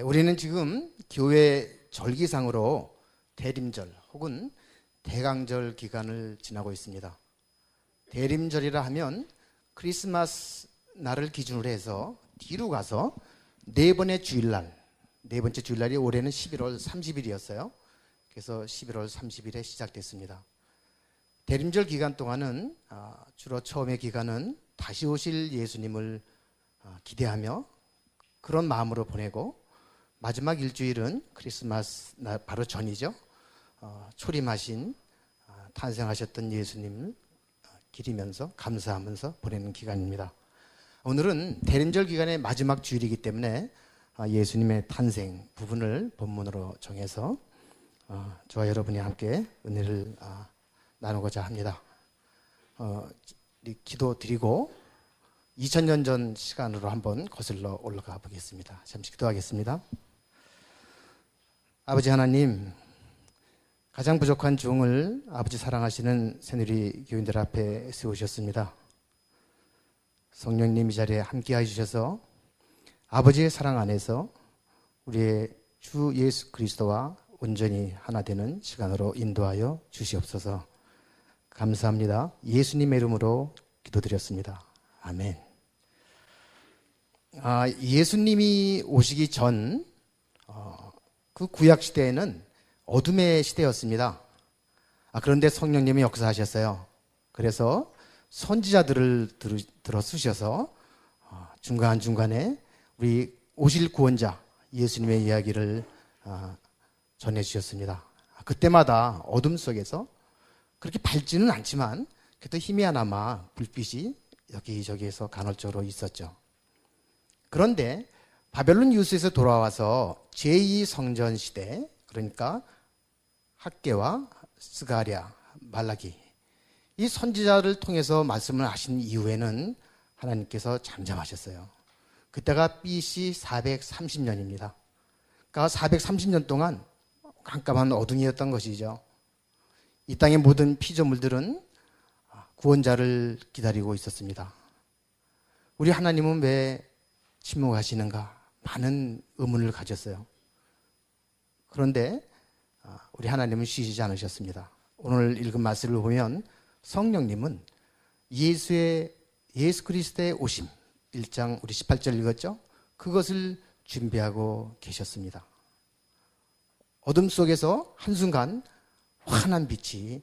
우리는 지금 교회 절기상으로 대림절 혹은 대강절 기간을 지나고 있습니다. 대림절이라 하면 크리스마스 날을 기준으로 해서 뒤로 가서 네 번째 주일날이 올해는 11월 30일이었어요. 그래서 11월 30일에 시작됐습니다. 대림절 기간 동안은 주로 처음의 기간은 다시 오실 예수님을 기대하며 그런 마음으로 보내고, 마지막 일주일은 크리스마스 날 바로 전이죠. 초림하신 탄생하셨던 예수님을 기리면서 감사하면서 보내는 기간입니다. 오늘은 대림절 기간의 마지막 주일이기 때문에 예수님의 탄생 부분을 본문으로 정해서 저와 여러분이 함께 은혜를 나누고자 합니다. 기도 드리고 2000년 전 시간으로 한번 거슬러 올라가 보겠습니다. 잠시 기도하겠습니다. 아버지 하나님, 가장 부족한 종을 아버지 사랑하시는 새누리 교인들 앞에 세우셨습니다. 성령님 이 자리에 함께해 주셔서 아버지의 사랑 안에서 우리의 주 예수 그리스도와 온전히 하나 되는 시간으로 인도하여 주시옵소서. 감사합니다. 예수님의 이름으로 기도드렸습니다. 아멘. 예수님이 오시기 전 그 구약 시대에는 어둠의 시대였습니다. 그런데 성령님이 역사하셨어요. 그래서 선지자들을 들어 쓰셔서 중간중간에 우리 오실 구원자 예수님의 이야기를 전해주셨습니다. 그때마다 어둠 속에서 그렇게 밝지는 않지만 그래도 희미하나마 불빛이 여기저기에서 간헐적으로 있었죠. 그런데 바벨론 유수에서 돌아와서 제2성전 시대, 그러니까 학개와 스가랴, 말라기, 이 선지자를 통해서 말씀을 하신 이후에는 하나님께서 잠잠하셨어요. 그때가 BC 430년입니다. 그러니까 430년 동안 깜깜한 어둠이었던 것이죠. 이 땅의 모든 피조물들은 구원자를 기다리고 있었습니다. 우리 하나님은 왜 침묵하시는가? 많은 의문을 가졌어요. 그런데 우리 하나님은 쉬시지 않으셨습니다. 오늘 읽은 말씀을 보면 성령님은 예수 그리스도의 오심, 1장 우리 18절 읽었죠? 그것을 준비하고 계셨습니다. 어둠 속에서 한순간 환한 빛이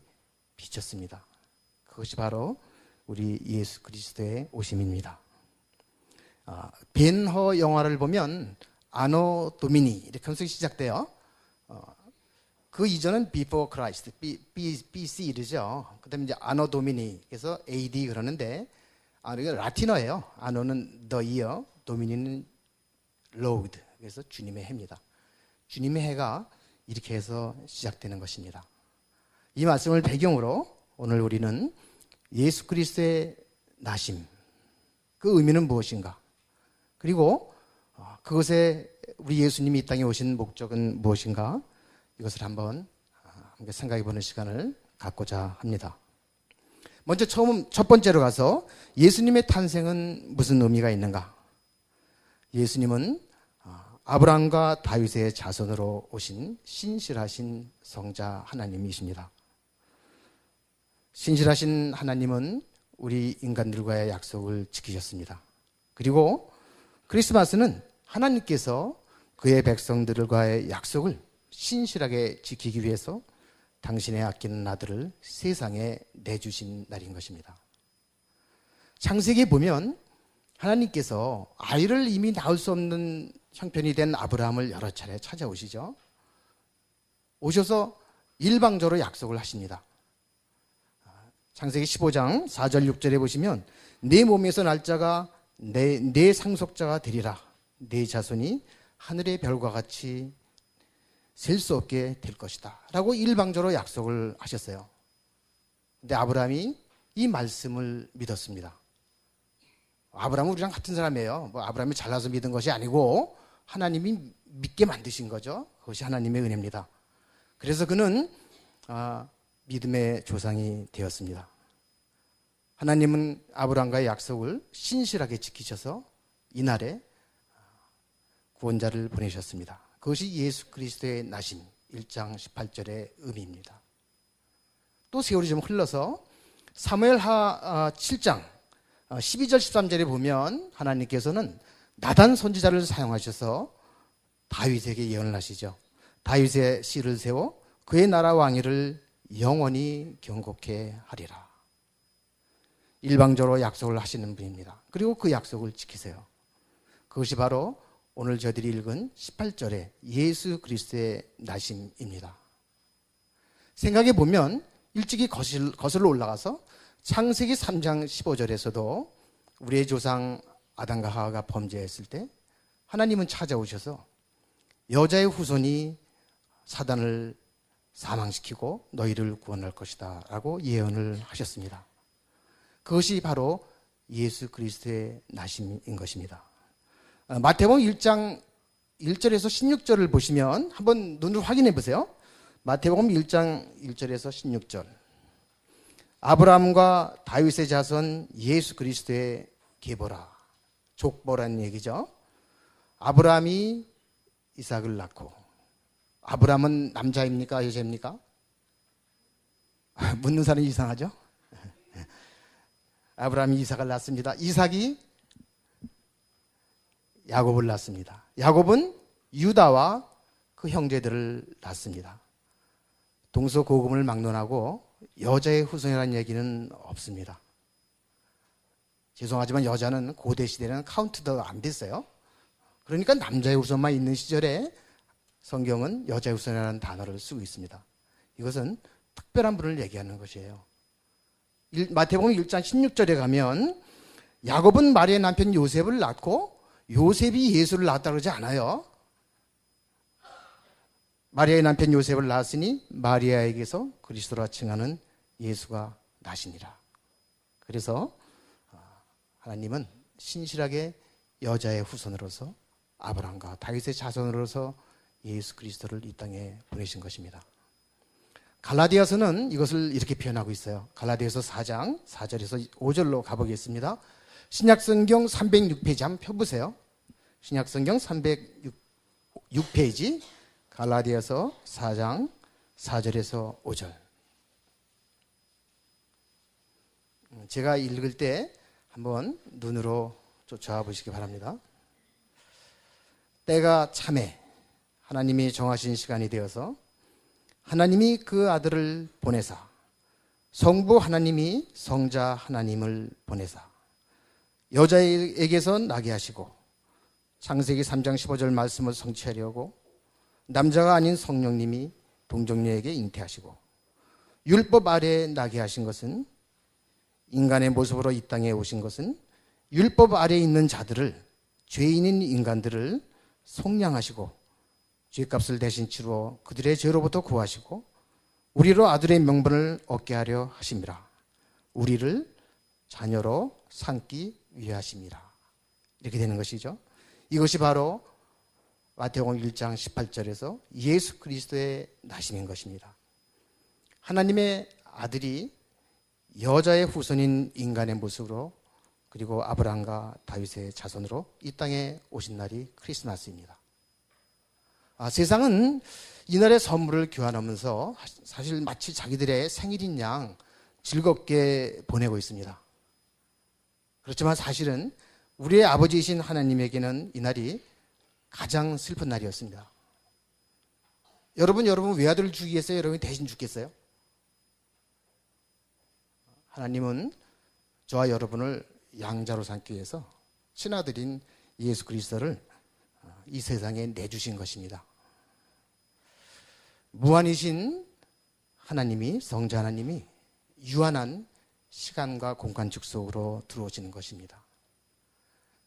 비쳤습니다. 그것이 바로 우리 예수 그리스도의 오심입니다. 벤허 영화를 보면 아노 도미니 이렇게 하면서 시작돼요. 그 이전은 Before Christ, BC 이르죠. 그 다음에 이제 아노 도미니, 그래서 AD 그러는데, 이거 라틴어예요. 아노는 the year, 도미니는 Lord, 그래서 주님의 해입니다. 주님의 해가 이렇게 해서 시작되는 것입니다. 이 말씀을 배경으로 오늘 우리는 예수 그리스도의 나심, 그 의미는 무엇인가? 그리고 그것에 우리 예수님이 이 땅에 오신 목적은 무엇인가? 이것을 한번 함께 생각해 보는 시간을 갖고자 합니다. 먼저 첫 번째로 가서 예수님의 탄생은 무슨 의미가 있는가? 예수님은 아브라함과 다윗의 자손으로 오신 신실하신 성자 하나님이십니다. 신실하신 하나님은 우리 인간들과의 약속을 지키셨습니다. 그리고 크리스마스는 하나님께서 그의 백성들과의 약속을 신실하게 지키기 위해서 당신의 아끼는 아들을 세상에 내주신 날인 것입니다. 창세기에 보면 하나님께서 아이를 이미 낳을 수 없는 형편이 된 아브라함을 여러 차례 찾아오시죠. 오셔서 일방적으로 약속을 하십니다. 창세기 15장 4절 6절에 보시면 내 몸에서 날 자가 내 상속자가 되리라. 내 자손이 하늘의 별과 같이 셀 수 없게 될 것이다 라고 일방적으로 약속을 하셨어요. 근데 아브라함이 이 말씀을 믿었습니다. 아브라함은 우리랑 같은 사람이에요. 아브라함이 잘나서 믿은 것이 아니고 하나님이 믿게 만드신 거죠. 그것이 하나님의 은혜입니다. 그래서 그는 믿음의 조상이 되었습니다. 하나님은 아브라함과의 약속을 신실하게 지키셔서 이날에 구원자를 보내셨습니다. 그것이 예수 그리스도의 나심 1장 18절의 의미입니다. 또 세월이 좀 흘러서 사무엘하 7장 12절 13절에 보면 하나님께서는 나단 선지자를 사용하셔서 다윗에게 예언을 하시죠. 다윗의 씨를 세워 그의 나라 왕위를 영원히 경고케 하리라. 일방적으로 약속을 하시는 분입니다. 그리고 그 약속을 지키세요. 그것이 바로 오늘 저희들이 읽은 18절의 예수 그리스도의 나심입니다. 생각해 보면 일찍이 거슬러 올라가서 창세기 3장 15절에서도 우리의 조상 아담과 하와가 범죄했을 때 하나님은 찾아오셔서 여자의 후손이 사단을 사망시키고 너희를 구원할 것이다 라고 예언을 하셨습니다. 그것이 바로 예수 그리스도의 나심인 것입니다. 마태복음 1장 1절에서 16절을 보시면 한번 눈으로 확인해 보세요. 마태복음 1장 1절에서 16절. 아브라함과 다윗의 자손 예수 그리스도의 계보라. 족보라는 얘기죠. 아브라함이 이삭을 낳고, 아브라함은 남자입니까 여자입니까? 묻는 사람이 이상하죠. 아브라함이 이삭을 낳습니다. 이삭이 야곱을 낳습니다. 야곱은 유다와 그 형제들을 낳습니다. 동서고금을 막론하고 여자의 후손이라는 얘기는 없습니다. 죄송하지만 여자는 고대 시대는 카운트도 안 됐어요. 그러니까 남자의 후손만 있는 시절에 성경은 여자의 후손이라는 단어를 쓰고 있습니다. 이것은 특별한 분을 얘기하는 것이에요. 마태복음 1장 16절에 가면 야곱은 마리아의 남편 요셉을 낳고 요셉이 예수를 낳았다 그러지 않아요. 마리아의 남편 요셉을 낳았으니 마리아에게서 그리스도라 칭하는 예수가 나시니라. 그래서 하나님은 신실하게 여자의 후손으로서 아브라함과 다윗의 자손으로서 예수 그리스도를 이 땅에 보내신 것입니다. 갈라디아서는 이것을 이렇게 표현하고 있어요. 갈라디아서 4장 4절에서 5절로 가보겠습니다. 신약성경 306페이지 한번 펴보세요. 신약성경 306페이지 갈라디아서 4장 4절에서 5절. 제가 읽을 때 한번 눈으로 쫓아와 보시기 바랍니다. 때가 참에 하나님이 정하신 시간이 되어서 하나님이 그 아들을 보내사 성부 하나님이 성자 하나님을 보내사 여자에게서 나게 하시고 창세기 3장 15절 말씀을 성취하려고 남자가 아닌 성령님이 동정녀에게 잉태하시고 율법 아래에 나게 하신 것은 인간의 모습으로 이 땅에 오신 것은 율법 아래에 있는 자들을 죄인인 인간들을 속량하시고 죄값을 대신 치루어 그들의 죄로부터 구하시고 우리로 아들의 명분을 얻게 하려 하심이라. 우리를 자녀로 삼기 위해 하심이라. 이렇게 되는 것이죠. 이것이 바로 마태복음 1장 18절에서 예수 그리스도의 나심인 것입니다. 하나님의 아들이 여자의 후손인 인간의 모습으로 그리고 아브라함과 다윗의 자손으로 이 땅에 오신 날이 크리스마스입니다. 세상은 이날의 선물을 교환하면서 사실 마치 자기들의 생일인 양 즐겁게 보내고 있습니다. 그렇지만 사실은 우리의 아버지이신 하나님에게는 이날이 가장 슬픈 날이었습니다. 여러분 외아들을 죽이겠어요? 여러분이 대신 죽겠어요? 하나님은 저와 여러분을 양자로 삼기 위해서 친아들인 예수 그리스도를 이 세상에 내주신 것입니다. 무한이신 하나님이, 성자 하나님이 유한한 시간과 공간 축속으로 들어오시는 것입니다.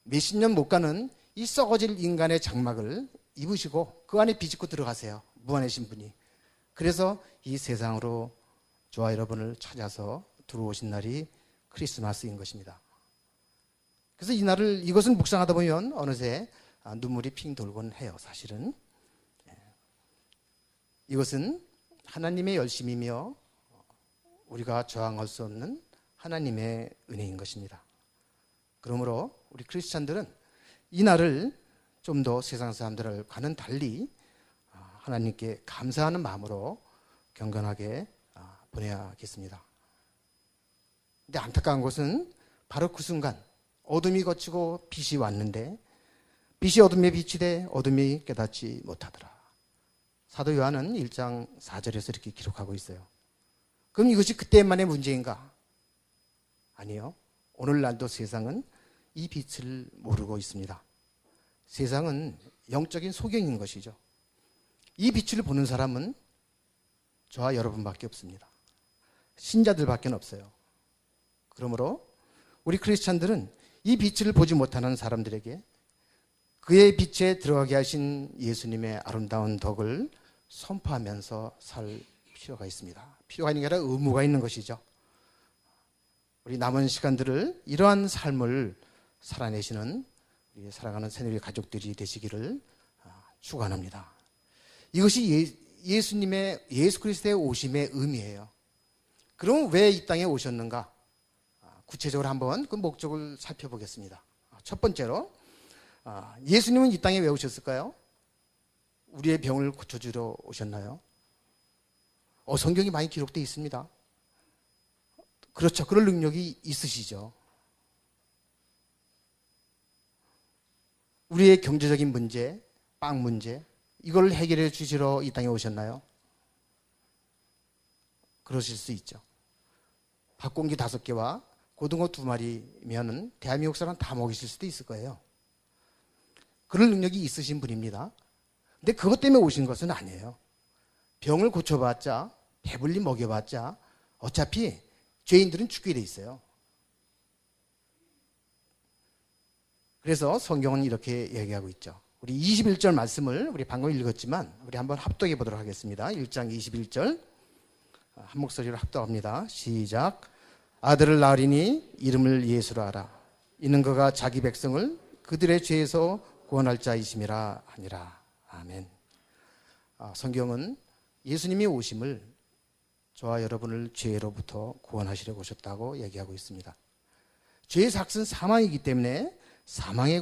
몇십 년 못 가는 이 썩어질 인간의 장막을 입으시고 그 안에 비집고 들어가세요. 무한하신 분이. 그래서 이 세상으로 저와 여러분을 찾아서 들어오신 날이 크리스마스인 것입니다. 그래서 이것을 묵상하다 보면 어느새 눈물이 핑 돌곤 해요. 사실은 이것은 하나님의 열심이며 우리가 저항할 수 없는 하나님의 은혜인 것입니다. 그러므로 우리 크리스찬들은 이 날을 좀 더 세상 사람들과는 달리 하나님께 감사하는 마음으로 경건하게 보내야겠습니다. 근데 안타까운 것은 바로 그 순간 어둠이 거치고 빛이 왔는데 빛이 어둠에 빛이 돼 어둠이 깨닫지 못하더라. 사도 요한은 1장 4절에서 이렇게 기록하고 있어요. 그럼 이것이 그때만의 문제인가? 아니요. 오늘날도 세상은 이 빛을 모르고 있습니다. 세상은 영적인 소경인 것이죠. 이 빛을 보는 사람은 저와 여러분밖에 없습니다. 신자들밖에 없어요. 그러므로 우리 크리스찬들은 이 빛을 보지 못하는 사람들에게 그의 빛에 들어가게 하신 예수님의 아름다운 덕을 선포하면서 살 필요가 있습니다. 필요가 있는 게 아니라 의무가 있는 것이죠. 우리 남은 시간들을 이러한 삶을 살아내시는 우리 사랑하는 새누리 가족들이 되시기를 축원합니다. 이것이 예수 그리스도의 오심의 의미예요. 그럼 왜 이 땅에 오셨는가? 구체적으로 한번 그 목적을 살펴보겠습니다. 첫 번째로 예수님은 이 땅에 왜 오셨을까요? 우리의 병을 고쳐주러 오셨나요? 성경이 많이 기록되어 있습니다. 그렇죠. 그럴 능력이 있으시죠. 우리의 경제적인 문제, 빵 문제, 이걸 해결해 주시러 이 땅에 오셨나요? 그러실 수 있죠. 밥공기 5개와 고등어 2마리면은 대한민국 사람 다 먹이실 수도 있을 거예요. 그럴 능력이 있으신 분입니다. 근데 그것 때문에 오신 것은 아니에요. 병을 고쳐봤자, 배불리 먹여봤자 어차피 죄인들은 죽게 돼 있어요. 그래서 성경은 이렇게 얘기하고 있죠. 우리 21절 말씀을 우리 방금 읽었지만 우리 한번 합독해 보도록 하겠습니다. 1장 21절 한 목소리로 합독합니다. 시작. 아들을 낳으리니 이름을 예수로 하라. 이는 그가 자기 백성을 그들의 죄에서 구원할 자이심이라 하니라. 아멘. 성경은 예수님이 오심을 저와 여러분을 죄로부터 구원하시려고 오셨다고 얘기하고 있습니다. 죄의 삭은 사망이기 때문에 사망의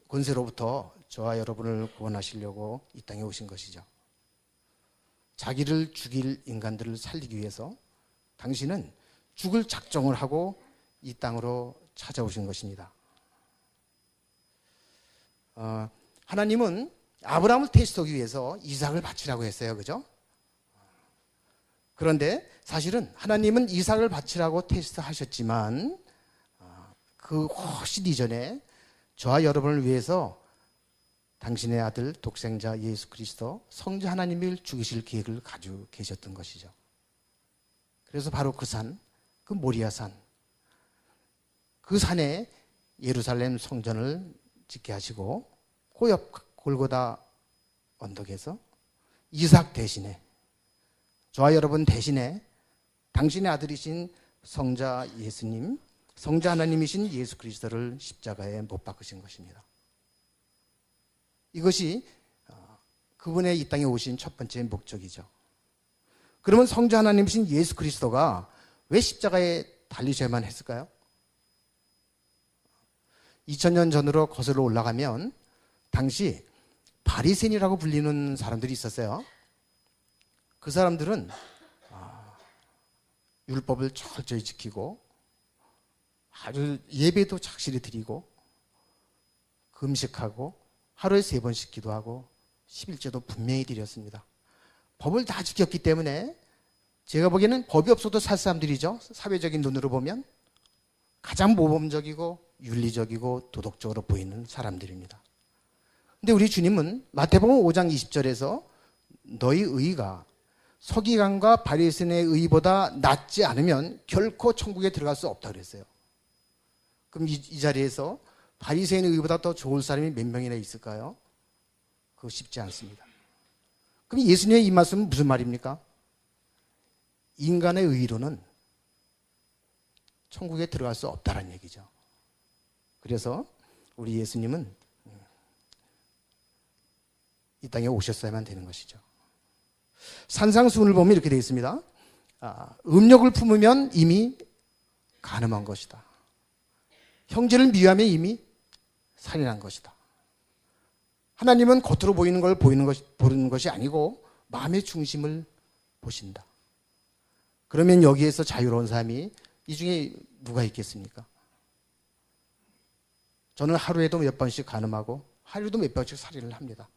권세로부터 저와 여러분을 구원하시려고 이 땅에 오신 것이죠. 자기를 죽일 인간들을 살리기 위해서 당신은 죽을 작정을 하고 이 땅으로 찾아오신 것입니다. 하나님은 아브라함을 테스트하기 위해서 이삭을 바치라고 했어요. 그죠? 그런데 사실은 하나님은 이삭을 바치라고 테스트하셨지만 그 훨씬 이전에 저와 여러분을 위해서 당신의 아들 독생자 예수 그리스도 성자 하나님을 죽이실 계획을 가지고 계셨던 것이죠. 그래서 바로 그 산, 그 모리아산, 그 산에 예루살렘 성전을 짓게 하시고 그 옆 골고다 언덕에서 이삭 대신에 저와 여러분 대신에 당신의 아들이신 성자 예수님, 성자 하나님이신 예수 그리스도를 십자가에 못 박으신 것입니다. 이것이 그분의 이 땅에 오신 첫 번째 목적이죠. 그러면 성자 하나님이신 예수 그리스도가 왜 십자가에 달리셔야만 했을까요? 2000년 전으로 거슬러 올라가면 당시 바리새인이라고 불리는 사람들이 있었어요. 그 사람들은 율법을 철저히 지키고 아주 예배도 착실히 드리고 금식하고 하루에 3번씩 기도하고 11제도 분명히 드렸습니다. 법을 다 지켰기 때문에 제가 보기에는 법이 없어도 살 사람들이죠. 사회적인 눈으로 보면 가장 모범적이고 윤리적이고 도덕적으로 보이는 사람들입니다. 근데 우리 주님은 마태복음 5장 20절에서 너희 의가 서기관과 바리새인의 의보다 낫지 않으면 결코 천국에 들어갈 수 없다고 그랬어요. 그럼 이 자리에서 바리새인의 의보다 더 좋을 사람이 몇 명이나 있을까요? 그거 쉽지 않습니다. 그럼 예수님의 이 말씀은 무슨 말입니까? 인간의 의로는 천국에 들어갈 수 없다는 얘기죠. 그래서 우리 예수님은 이 땅에 오셨어야만 되는 것이죠. 산상수훈을 보면 이렇게 되어 있습니다. 음욕을 품으면 이미 간음한 것이다. 형제를 미워하면 이미 살인한 것이다. 하나님은 겉으로 보이는 걸 보는 것이 아니고 마음의 중심을 보신다. 그러면 여기에서 자유로운 사람이 이 중에 누가 있겠습니까? 저는 하루에도 몇 번씩 간음하고 하루에도 몇 번씩 살인을 합니다.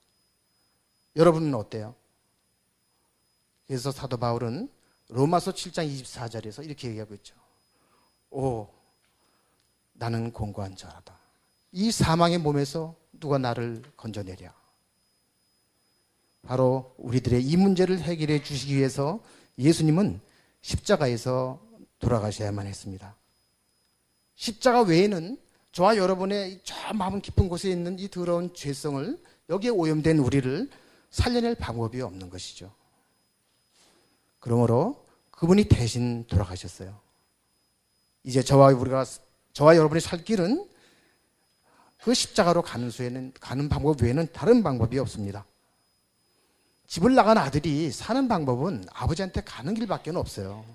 여러분은 어때요? 그래서 사도 바울은 로마서 7장 24절에서 이렇게 얘기하고 있죠. 오, 나는 공고한 자라다. 이 사망의 몸에서 누가 나를 건져내랴. 바로 우리들의 이 문제를 해결해 주시기 위해서 예수님은 십자가에서 돌아가셔야만 했습니다. 십자가 외에는 저와 여러분의 저 마음 깊은 곳에 있는 이 더러운 죄성을, 여기에 오염된 우리를 살려낼 방법이 없는 것이죠. 그러므로 그분이 대신 돌아가셨어요. 이제 저와 여러분이 살 길은 그 십자가로 가는 방법 외에는 다른 방법이 없습니다. 집을 나간 아들이 사는 방법은 아버지한테 가는 길밖에 없어요.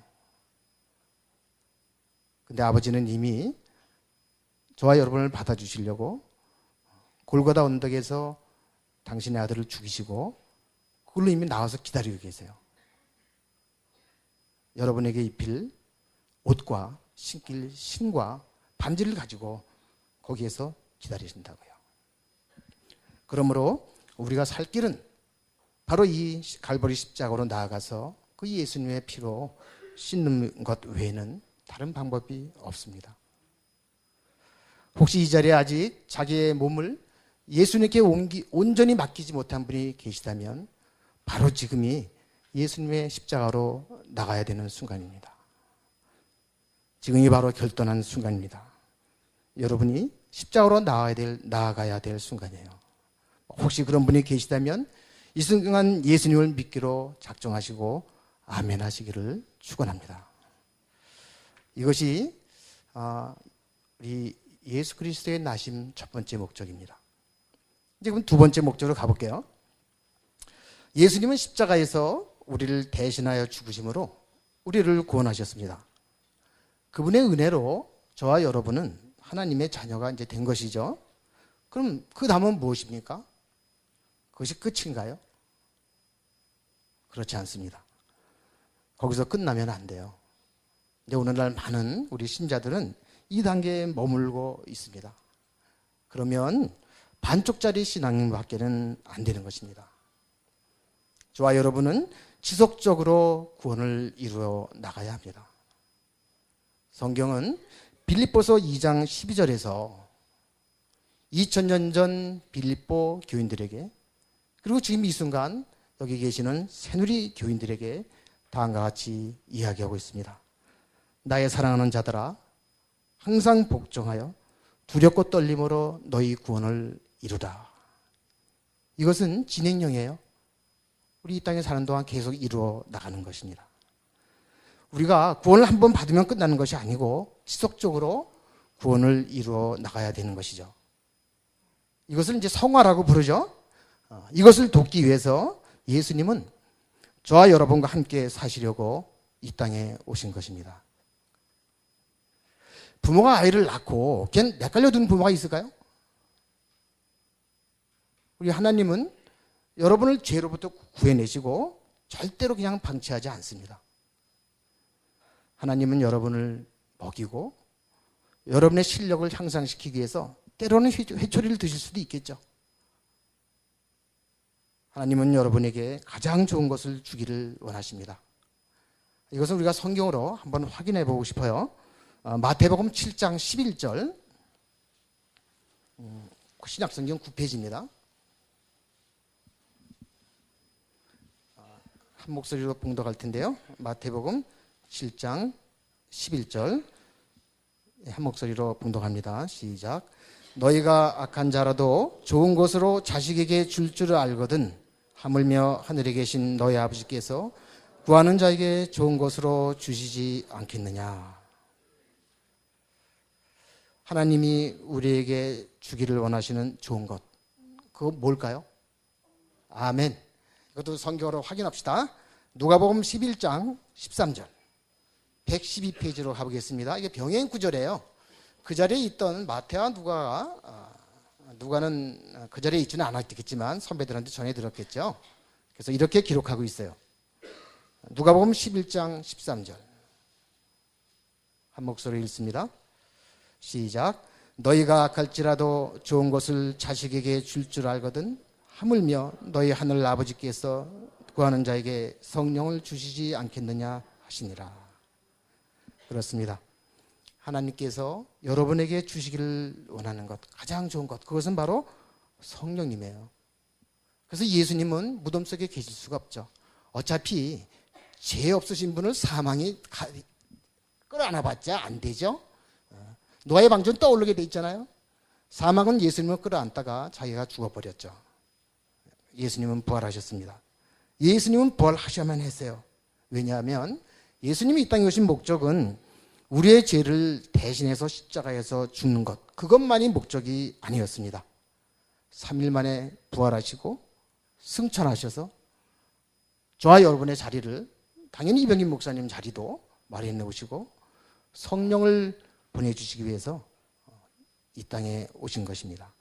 근데 아버지는 이미 저와 여러분을 받아주시려고 골고다 언덕에서 당신의 아들을 죽이시고 그걸로 이미 나와서 기다리고 계세요. 여러분에게 입힐 옷과 신길 신과 반지를 가지고 거기에서 기다리신다고요. 그러므로 우리가 살 길은 바로 이 갈보리 십자가로 나아가서 그 예수님의 피로 씻는 것 외에는 다른 방법이 없습니다. 혹시 이 자리에 아직 자기의 몸을 예수님께 온전히 맡기지 못한 분이 계시다면 바로 지금이 예수님의 십자가로 나가야 되는 순간입니다. 지금이 바로 결단한 순간입니다. 여러분이 십자가로 나아가야 될 순간이에요. 혹시 그런 분이 계시다면 이 순간 예수님을 믿기로 작정하시고 아멘 하시기를 축원합니다. 이것이 우리 예수 그리스도의 나심 첫 번째 목적입니다. 이제 그럼 두 번째 목적으로 가볼게요. 예수님은 십자가에서 우리를 대신하여 죽으심으로 우리를 구원하셨습니다. 그분의 은혜로 저와 여러분은 하나님의 자녀가 이제 된 것이죠. 그럼 그 다음은 무엇입니까? 그것이 끝인가요? 그렇지 않습니다. 거기서 끝나면 안 돼요. 이제 오늘날 많은 우리 신자들은 이 단계에 머물고 있습니다. 그러면 반쪽짜리 신앙밖에는 안 되는 것입니다. 저와 여러분은 지속적으로 구원을 이루어 나가야 합니다. 성경은 빌립보서 2장 12절에서 2000년 전 빌립보 교인들에게, 그리고 지금 이 순간 여기 계시는 새누리 교인들에게 다음과 같이 이야기하고 있습니다. 나의 사랑하는 자들아, 항상 복종하여 두렵고 떨림으로 너희 구원을 이루라. 이것은 진행형이에요. 우리 이 땅에 사는 동안 계속 이루어 나가는 것입니다. 우리가 구원을 한번 받으면 끝나는 것이 아니고 지속적으로 구원을 이루어 나가야 되는 것이죠. 이것을 이제 성화라고 부르죠. 이것을 돕기 위해서 예수님은 저와 여러분과 함께 사시려고 이 땅에 오신 것입니다. 부모가 아이를 낳고 그냥 내깔려 두는 부모가 있을까요? 우리 하나님은 여러분을 죄로부터 구해내시고 절대로 그냥 방치하지 않습니다. 하나님은 여러분을 먹이고 여러분의 실력을 향상시키기 위해서 때로는 회초리를 드실 수도 있겠죠. 하나님은 여러분에게 가장 좋은 것을 주기를 원하십니다. 이것은 우리가 성경으로 한번 확인해 보고 싶어요. 마태복음 7장 11절, 신약성경 9페이지입니다. 한 목소리로 봉독할 텐데요. 마태복음 7장 11절 한 목소리로 봉독합니다. 시작. 너희가 악한 자라도 좋은 것으로 자식에게 줄 줄을 알거든 하물며 하늘에 계신 너희 아버지께서 구하는 자에게 좋은 것으로 주시지 않겠느냐. 하나님이 우리에게 주기를 원하시는 좋은 것, 그거 뭘까요? 아멘. 이것도 성경으로 확인합시다. 누가복음 11장 13절 112페이지로 가보겠습니다. 이게 병행 구절이에요. 그 자리에 있던 마태와 누가가 누가는 그 자리에 있지는 않았겠지만 선배들한테 전해 들었겠죠. 그래서 이렇게 기록하고 있어요. 누가복음 11장 13절. 한 목소리 읽습니다. 시작. 너희가 악할지라도 좋은 것을 자식에게 줄 줄 알거든 하물며 너희 하늘 아버지께서 구하는 자에게 성령을 주시지 않겠느냐 하시니라. 그렇습니다. 하나님께서 여러분에게 주시기를 원하는 것, 가장 좋은 것, 그것은 바로 성령님이에요. 그래서 예수님은 무덤 속에 계실 수가 없죠. 어차피 죄 없으신 분을 사망이 끌어안아봤자 안 되죠. 노아의 방주는 떠오르게 돼 있잖아요. 사망은 예수님을 끌어안다가 자기가 죽어버렸죠. 예수님은 부활하셨습니다. 예수님은 부활하셔야만 했어요. 왜냐하면 예수님이 이 땅에 오신 목적은 우리의 죄를 대신해서 십자가에서 죽는 것, 그것만이 목적이 아니었습니다. 3일 만에 부활하시고 승천하셔서 저와 여러분의 자리를, 당연히 이병김 목사님 자리도 마련해 오시고 성령을 보내주시기 위해서 이 땅에 오신 것입니다.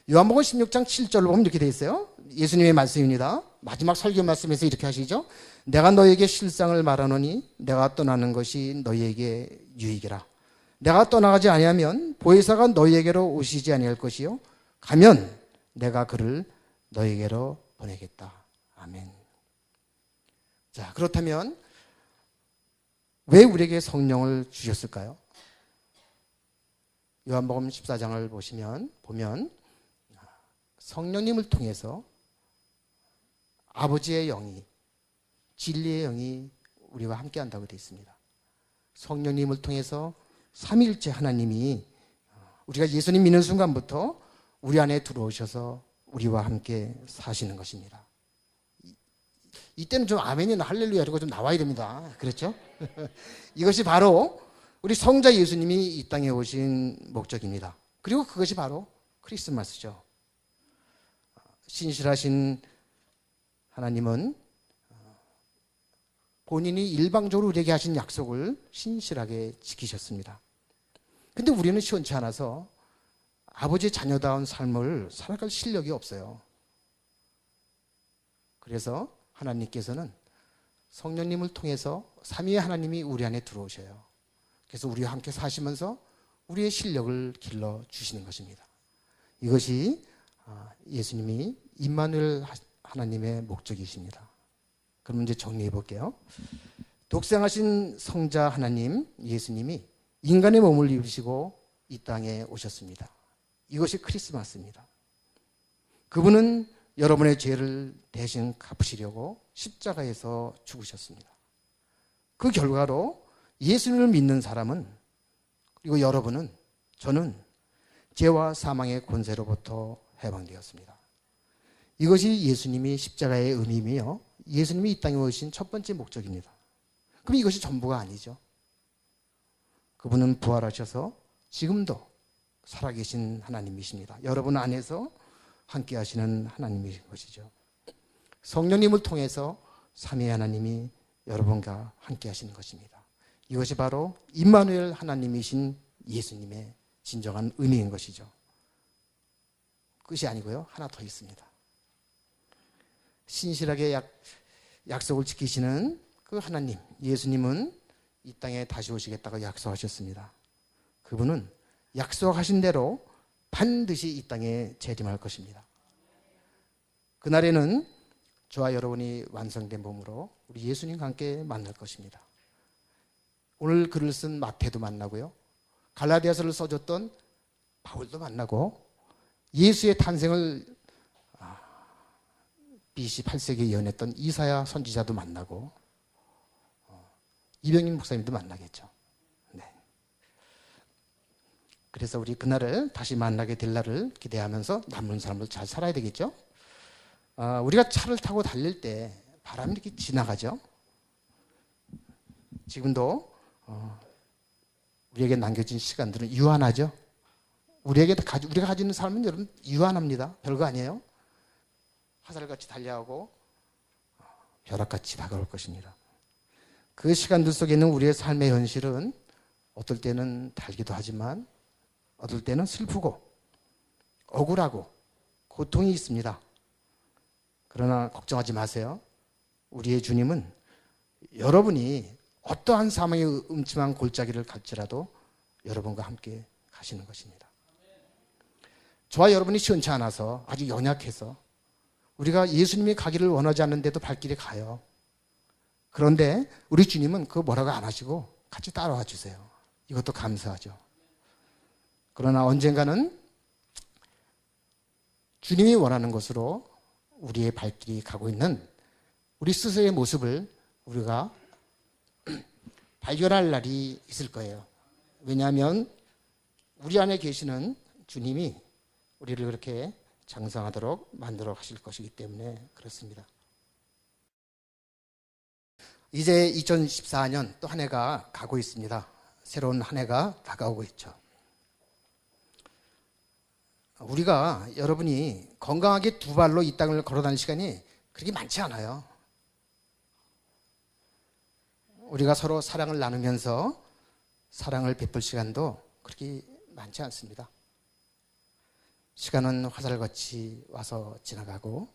요한복음 16장 7절을 보면 이렇게 되어 있어요. 예수님의 말씀입니다. 마지막 설교 말씀에서 이렇게 하시죠. 내가 너에게 실상을 말하노니 내가 떠나는 것이 너희에게 유익이라. 내가 떠나가지 아니하면 보혜사가 너희에게로 오시지 아니할 것이요 가면 내가 그를 너희에게로 보내겠다. 아멘. 자, 그렇다면 왜 우리에게 성령을 주셨을까요? 요한복음 14장을 보면 성령님을 통해서 아버지의 영이, 진리의 영이 우리와 함께 한다고 되어 있습니다. 성령님을 통해서 삼위일체 하나님이 우리가 예수님 믿는 순간부터 우리 안에 들어오셔서 우리와 함께 사시는 것입니다. 이때는 좀 아멘이나 할렐루야 이런 거 좀 나와야 됩니다. 그렇죠? 이것이 바로 우리 성자 예수님이 이 땅에 오신 목적입니다. 그리고 그것이 바로 크리스마스죠. 신실하신 하나님은 본인이 일방적으로 우리에게 하신 약속을 신실하게 지키셨습니다. 근데 우리는 시원치 않아서 아버지의 자녀다운 삶을 살아갈 실력이 없어요. 그래서 하나님께서는 성령님을 통해서 삼위의 하나님이 우리 안에 들어오셔요. 그래서 우리와 함께 사시면서 우리의 실력을 길러주시는 것입니다. 이것이 예수님이 임마누엘 하나님의 목적이십니다. 그럼 이제 정리해 볼게요. 독생하신 성자 하나님 예수님이 인간의 몸을 입으시고 이 땅에 오셨습니다. 이것이 크리스마스입니다. 그분은 여러분의 죄를 대신 갚으시려고 십자가에서 죽으셨습니다. 그 결과로 예수님을 믿는 사람은, 그리고 여러분은, 저는 죄와 사망의 권세로부터 해방되었습니다. 이것이 예수님이 십자가의 의미이며 예수님이 이 땅에 오신 첫 번째 목적입니다. 그럼 이것이 전부가 아니죠. 그분은 부활하셔서 지금도 살아계신 하나님이십니다. 여러분 안에서 함께 하시는 하나님이신 것이죠. 성령님을 통해서 삼위의 하나님이 여러분과 함께 하시는 것입니다. 이것이 바로 임마누엘 하나님이신 예수님의 진정한 의미인 것이죠. 끝이 아니고요. 하나 더 있습니다. 신실하게 약속을 지키시는 그 하나님, 예수님은 이 땅에 다시 오시겠다고 약속하셨습니다. 그분은 약속하신 대로 반드시 이 땅에 재림할 것입니다. 그날에는 저와 여러분이 완성된 몸으로 우리 예수님과 함께 만날 것입니다. 오늘 글을 쓴 마태도 만나고요. 갈라디아서를 써줬던 바울도 만나고 예수의 탄생을 BC 8세기에 예언했던 이사야 선지자도 만나고 이병임 목사님도 만나겠죠. 네. 그래서 우리 그날을 다시 만나게 될 날을 기대하면서 남은 삶을 잘 살아야 되겠죠. 우리가 차를 타고 달릴 때 바람이 이렇게 지나가죠. 지금도 우리에게 남겨진 시간들은 유한하죠. 우리가 가지는 삶은 여러분 유한합니다. 별거 아니에요. 화살같이 달려가고 벼락같이 다가올 것입니다. 그 시간들 속에 있는 우리의 삶의 현실은 어떨 때는 달기도 하지만 어떨 때는 슬프고 억울하고 고통이 있습니다. 그러나 걱정하지 마세요. 우리의 주님은 여러분이 어떠한 사망의 음침한 골짜기를 갈지라도 여러분과 함께 가시는 것입니다. 저와 여러분이 시원치 않아서 아주 연약해서 우리가 예수님이 가기를 원하지 않는데도 발길이 가요. 그런데 우리 주님은 그거 뭐라고 안 하시고 같이 따라와 주세요. 이것도 감사하죠. 그러나 언젠가는 주님이 원하는 곳으로 우리의 발길이 가고 있는 우리 스스로의 모습을 우리가 발견할 날이 있을 거예요. 왜냐하면 우리 안에 계시는 주님이 우리를 그렇게 장성하도록 만들어 가실 것이기 때문에 그렇습니다. 이제 2014년 또 한 해가 가고 있습니다. 새로운 한 해가 다가오고 있죠. 우리가 여러분이 건강하게 두 발로 이 땅을 걸어 다닐 시간이 그렇게 많지 않아요. 우리가 서로 사랑을 나누면서 사랑을 베풀 시간도 그렇게 많지 않습니다. 시간은 화살같이 와서 지나가고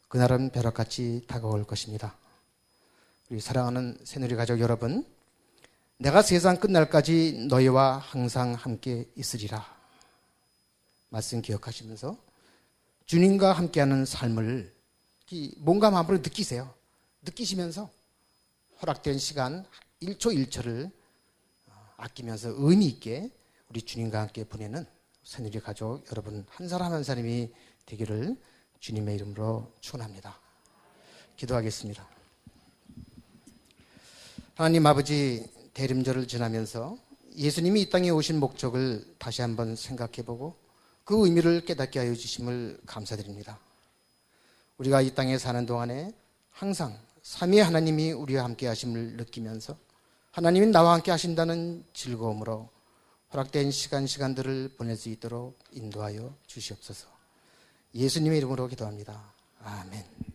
그날은 벼락같이 다가올 것입니다. 우리 사랑하는 새누리 가족 여러분, 내가 세상 끝날까지 너희와 항상 함께 있으리라. 말씀 기억하시면서 주님과 함께하는 삶을 몸과 마음으로 느끼세요. 느끼시면서 허락된 시간 1초 1초를 아끼면서 의미 있게 우리 주님과 함께 보내는 새누리 가족 여러분 한 사람 한 사람이 되기를 주님의 이름으로 축원합니다. 기도하겠습니다. 하나님 아버지, 대림절을 지나면서 예수님이 이 땅에 오신 목적을 다시 한번 생각해보고 그 의미를 깨닫게 하여 주심을 감사드립니다. 우리가 이 땅에 사는 동안에 항상 삼위의 하나님이 우리와 함께 하심을 느끼면서 하나님이 나와 함께 하신다는 즐거움으로 허락된 시간들을 보낼 수 있도록 인도하여 주시옵소서. 예수님의 이름으로 기도합니다. 아멘.